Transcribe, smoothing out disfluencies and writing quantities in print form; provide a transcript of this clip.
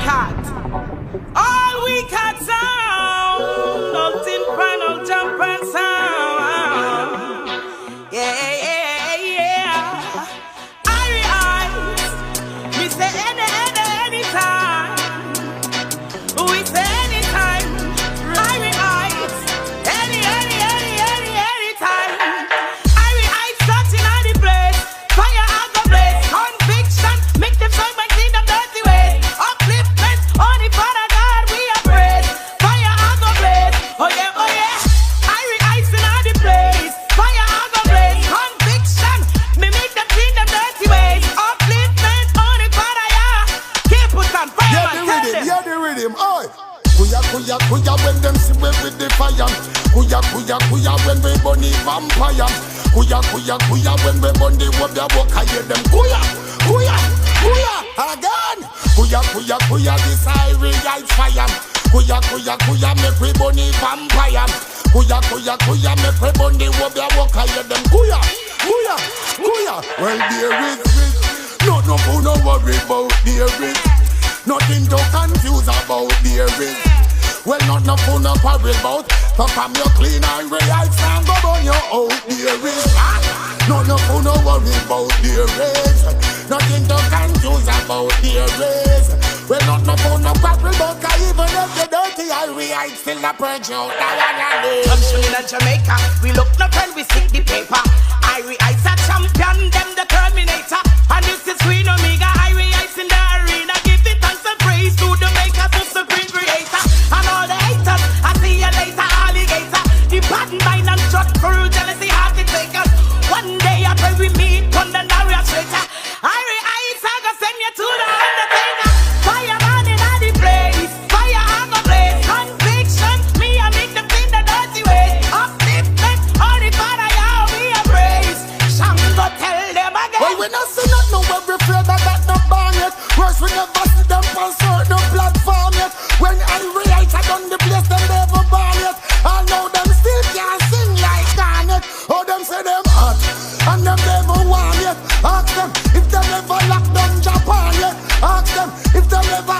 cat. All we cat sound. Nothing final jump and sound. Yeah, yeah, yeah. Eyes. We say anytime. We say anytime. Eyes. Anytime. Eyes touching on the place. Fire out the place. Conviction. Make them sound and clean them dirty ways. Upliftment. Only Father God we are praise. Fire out the place. Oh yeah, oh yeah. Eyes in all the place. Fire out the place. Conviction. Me make them clean them dirty ways. Upliftment. Only Father yeah. Can't put on fire and tell them. Yeah, the rhythm, oi. Kuya when them see we with the fire. Kuya when we bunny vampire. Kuya when we bunny what they walk I hear them. Kuya again. Kuya this irie light fire. Kuya make we bunny vampire. Kuya make we bunny what they walk I hear them. Kuya. Well there is no worry about there is. Nothing to confuse about there is. Well, no fun no worry about. So from your clean and real stand go on your out there is. No fun no worry about there is. Nothing to confuse about there is. Well, no fun no worry about. Cause even if you're dirty, I real still a purge out. Come swinging in Jamaica. We look no pen, we stick the paper. Ice a champion, them the Terminator. And this is Queen Omega. Ice in the arena. Give the thanks and praise to the maker, to supreme creator. And all the haters, I see you later, alligator. The bad mind and shot through jealousy, hard to take us. One day I pray we meet on the narrator. Ice, I go send you to the undertaker. Fireman in all the place. Fire on the blaze. Conviction, me I make them think the dirty way. Upliftment, only Father yeah we a praise. Shango tell them again. Well, we not see not no every afraid that no born yet. Worse we never see them on certain platform yet. When I realize I done the place them never born yet. I know them still can't sing like Garnet. Oh them say them hot and them never want yet. Ask them if them ever lock down Japan yet. Ask them if them ever